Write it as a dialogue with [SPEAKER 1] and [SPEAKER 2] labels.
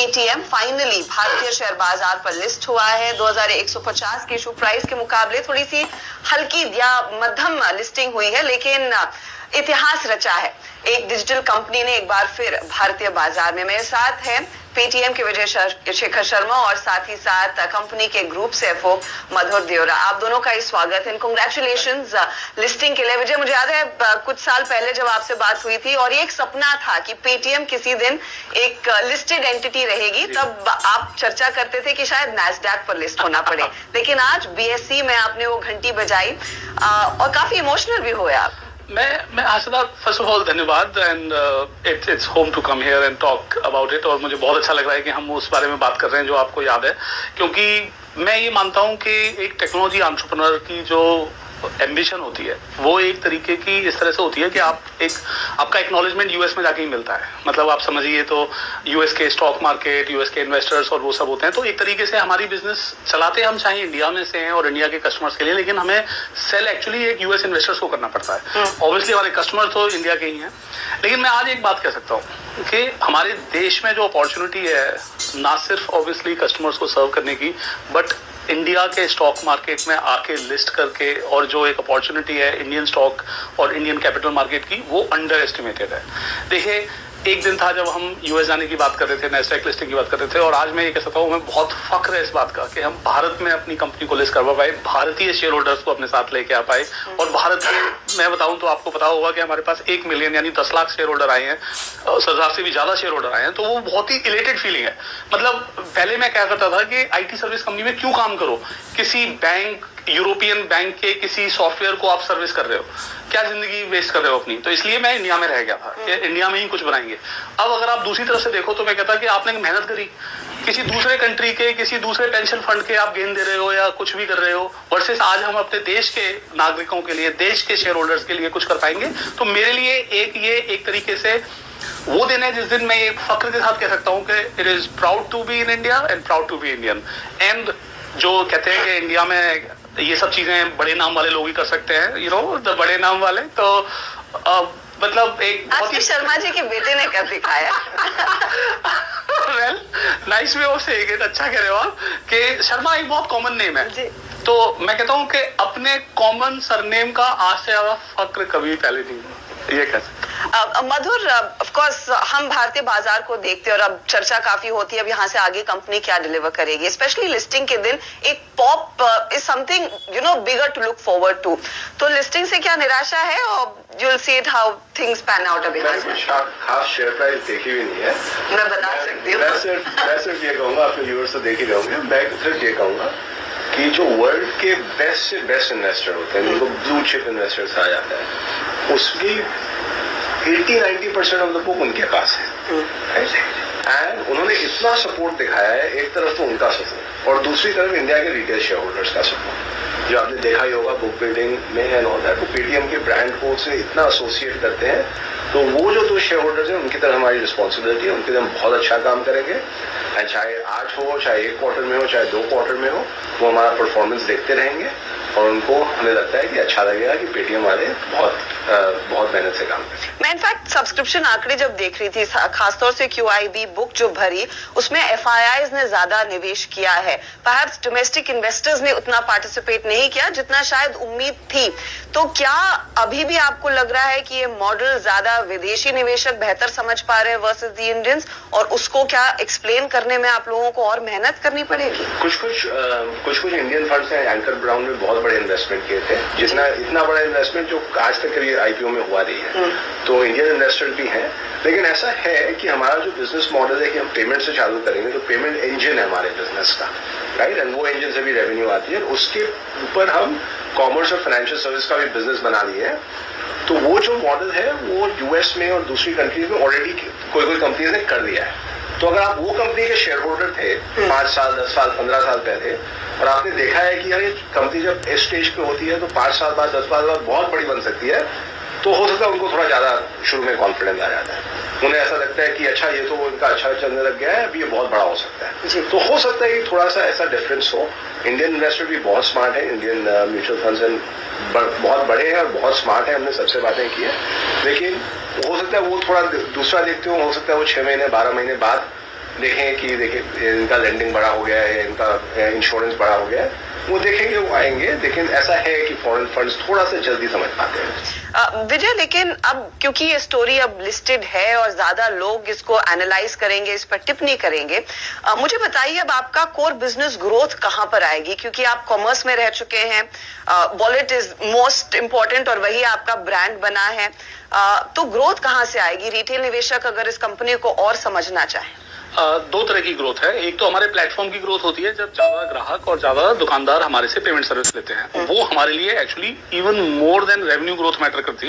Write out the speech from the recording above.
[SPEAKER 1] Paytm finally भारतीय share बाजार पर लिस्ट हुआ है। 2150 के इशू प्राइस के मुकाबले थोड़ी सी हल्की या मध्यम लिस्टिंग हुई है, लेकिन इतिहास रचा है। एक डिजिटल कंपनी ने एक बार फिर भारतीय बाजार में। मेरे साथ है पेटीएम के विजय शेखर शर्मा और साथ ही साथ कंपनी के ग्रुप सीएफओ मधुर देवरा। आप दोनों का ही स्वागत है। कांग्रेचुलेशंस लिस्टिंग के लिए। विजय, मुझे याद है कुछ साल पहले जब आपसे बात हुई थी और ये एक सपना था कि पेटीएम किसी दिन एक लिस्टेड एंटिटी रहेगी, तब आप चर्चा करते थे कि शायद नैस्डैक पर लिस्ट होना पड़े, लेकिन आज बीएसई में आपने वो घंटी बजाई और काफी इमोशनल भी हुए आप।
[SPEAKER 2] मैं आशा, फर्स्ट ऑफ ऑल धन्यवाद, and it's home to come here and talk about it. और मुझे बहुत अच्छा लग रहा है कि हम उस बारे में बात कर रहे हैं जो आपको याद है, क्योंकि मैं ये मानता हूँ कि एक टेक्नोलॉजी एंटरप्रेन्योर की जो एम्बिशन होती है वो एक तरीके की इस तरह से होती है कि आपका एक्नॉलेजमेंट यूएस में जाके ही मिलता है। मतलब आप समझिए तो यूएस के स्टॉक मार्केट, यूएस के इन्वेस्टर्स और वो सब होते हैं। तो एक तरीके से हमारी बिजनेस चलाते हम चाहे इंडिया में से हैं और इंडिया के कस्टमर्स के लिए, लेकिन हमें सेल एक्चुअली एक यूएस इन्वेस्टर्स को करना पड़ता है। ऑब्वियसली हमारे कस्टमर तो इंडिया के ही हैं, लेकिन मैं आज एक बात कह सकता हूँ कि हमारे देश में जो अपॉर्चुनिटी है ना सिर्फ ऑब्वियसली कस्टमर्स को सर्व करने की, बट इंडिया के स्टॉक मार्केट में आके लिस्ट करके और जो एक अपॉर्चुनिटी है इंडियन स्टॉक और इंडियन कैपिटल मार्केट की, वो अंडर एस्टिमेटेड है। देखिए, एक दिन था जब हम यूएस जाने की बात कर रहे थे, नैस्डैक लिस्टिंग की बात कर रहे थे, और आज मैं ये कह सकता हूँ हमें बहुत फख्र है इस बात का कि हम भारत में अपनी कंपनी को लिस्ट करवा पाए, भारतीय शेयर होल्डर्स को अपने साथ लेके आ पाए। और भारत के मैं बताऊं तो आपको पता होगा कि हमारे पास 1 मिलियन यानी 10 लाख शेयर होल्डर आए हैं, 10,000 से भी ज्यादा शेयर होल्डर आए हैं। तो वो बहुत ही इलेटेड फीलिंग है। मतलब पहले मैं क्या करता था कि आईटी सर्विस कंपनी में क्यों काम करो, किसी बैंक, यूरोपियन बैंक के किसी सॉफ्टवेयर को आप सर्विस कर रहे हो, क्या जिंदगी वेस्ट कर रहे हो अपनी। तो इसलिए मैं इंडिया में रह गया था कि इंडिया में ही कुछ बनाएंगे। अब अगर आप दूसरी तरफ से देखो तो मैं कहता कि आपने मेहनत करी, किसी दूसरे कंट्री के, किसी दूसरे पेंशन फंड के आप गेन दे रहे हो या कुछ भी कर रहे हो, वर्सेस आज हम अपने देश के नागरिकों के लिए, देश के शेयर होल्डर्स के लिए कुछ कर पाएंगे। तो मेरे लिए एक तरीके से वो दिन है जिस दिन मैं एक फख्र के साथ कह सकता हूँ कि it is proud to be in India and proud to be Indian. And जो कहते हैं कि इंडिया में ये सब चीजें बड़े नाम वाले लोग ही कर सकते हैं, यू नो, द बड़े नाम वाले। तो मतलब एक
[SPEAKER 1] बहुत ही शर्मा जी के बेटे ने कर दिखाया।
[SPEAKER 2] Well, nice way of saying it. अच्छा कह रहे हो आप कि शर्मा एक बहुत कॉमन नेम है जी। तो मैं कहता हूँ कि अपने कॉमन सरनेम का आज से ज्यादा फक्र कभी पहले नहीं, ये कह सकते।
[SPEAKER 1] मधुर, ऑफ कोर्स हम भारतीय बाजार को देखते हैं और अब चर्चा काफी होती है अब यहाँ से आगे कंपनी क्या डिलीवर करेगी, स्पेशली लिस्टिंग के दिन एक pop is something you know bigger to look forward to. तो लिस्टिंग से क्या निराशा है और you will see it how things pan out अभी?
[SPEAKER 3] खास शेयर प्राइस देखी भी नहीं है,
[SPEAKER 1] मैं बता सकती हूँ।
[SPEAKER 3] मैं सिर्फ ये कहूंगा, अपने व्यूअर्स तो देख ही रहोगे, मैं सिर्फ ये कहूंगा कि जो वर्ल्ड के बेस्ट से बेस्ट इन्वेस्टर होते हैं, जिनको ब्लू चिप इन्वेस्टर्स कहा जाता है, उसकी 80-90% ऑफ द बुक उनके पास है। एंड उन्होंने इतना सपोर्ट दिखाया है, एक तरफ तो उनका सपोर्ट और दूसरी तरफ इंडिया के रिटेल शेयर होल्डर्स का सपोर्ट, जो आपने देखा ही होगा बुक बिल्डिंग में एंड ऑल दैट। वो पेटीएम के ब्रांड को से इतना एसोसिएट करते हैं, तो वो जो 2 शेयर होल्डर्स हैं उनकी तरफ हमारी रिस्पॉन्सिबिलिटी है, उनके लिए हम बहुत अच्छा काम करेंगे। एंड चाहे आज हो, चाहे 1 क्वार्टर में हो, चाहे 2 क्वार्टर में हो, वो हमारा परफॉर्मेंस देखते रहेंगे और उनको हमें लगता है कि अच्छा लगेगा कि पेटीएम वाले बहुत मेहनत से काम करते हैं।
[SPEAKER 1] मैं इनफैक्ट सब्सक्रिप्शन आंकड़े जब देख रही थी, खासतौर से QIB बुक जो भरी, उसमें FIIs ने ज्यादा निवेश किया है। परहैप्स डोमेस्टिक इन्वेस्टर्स ने उतना पार्टिसिपेट नहीं किया जितना शायद उम्मीद थी। तो क्या अभी भी आपको लग रहा है कि ये मॉडल ज्यादा विदेशी निवेशक बेहतर समझ पा रहे हैं वर्सेस दी इंडियंस, और उसको क्या एक्सप्लेन करने में आप लोगों को और मेहनत करनी पड़ेगी?
[SPEAKER 3] कुछ इंडियन फंड्स हैं, एंकर ब्राउन में बहुत बड़े इन्वेस्टमेंट किए थे, जितना इतना बड़ा इन्वेस्टमेंट जो आज तक कभी IPO में हुआ नहीं है। तो इंडियन इन्वेस्टर भी हैं, लेकिन ऐसा है कि हमारा जो बिजनेस मॉडल है कि हम पेमेंट से चालू करेंगे, तो पेमेंट इंजन है हमारे बिजनेस का, राइट। एंड वो इंजन से भी रेवेन्यू आती है, उसके ऊपर हम कॉमर्स और फाइनेंशियल सर्विस का भी बिजनेस बना लिए हैं। तो वो जो मॉडल है वो यूएस में और दूसरी कंट्रीज में ऑलरेडी कोई कंपनीज ने कर दिया है। तो अगर आप वो कंपनी के शेयर होल्डर थे 5 साल, 10 साल, 15 साल पहले, और आपने देखा है कि यार ये कंपनी जब इस स्टेज पे होती है तो 5 साल बाद, 10 साल बाद बहुत बड़ी बन सकती है, तो हो सकता है उनको थोड़ा ज्यादा शुरू में कॉन्फिडेंस आ जाता है। उन्हें ऐसा लगता है कि अच्छा ये तो इनका अच्छा चलने लग गया है, अभी ये बहुत बड़ा हो सकता है। तो हो सकता है कि थोड़ा सा ऐसा डिफरेंस हो। इंडियन इन्वेस्टर भी बहुत स्मार्ट है, इंडियन म्यूचुअल फंड्स बहुत बड़े हैं और बहुत स्मार्ट है, हमने सबसे बातें की है, लेकिन हो सकता है वो थोड़ा दूसरा देखते हो सकता है वो 6 महीने 12 महीने बाद देखें कि देखिए इनका लेंडिंग बड़ा हो गया है, इनका इंश्योरेंस बड़ा हो गया है, वो देखेंगे, वो आएंगे। लेकिन ऐसा है कि फॉरेन फंड्स थोड़ा सा जल्दी समझ पाते हैं।
[SPEAKER 1] विजय, लेकिन अब क्योंकि ये स्टोरी अब लिस्टेड है और ज्यादा लोग इसको एनालाइज करेंगे, इस पर टिप्पणी करेंगे, मुझे बताइए अब आपका कोर बिजनेस ग्रोथ कहां पर आएगी? क्योंकि आप कॉमर्स में रह चुके हैं, वॉलेट इज मोस्ट इंपॉर्टेंट और वही आपका ब्रांड बना है, तो ग्रोथ कहां से आएगी? रिटेल निवेशक अगर इस कंपनी को और समझना चाहे।
[SPEAKER 2] दो तरह की ग्रोथ है। एक तो हमारे प्लेटफॉर्म की ग्रोथ होती है जब ज्यादा ग्राहक और ज्यादा दुकानदार हमारे से पेमेंट सर्विस लेते हैं, वो हमारे लिए actually even more than revenue growth matter करती है।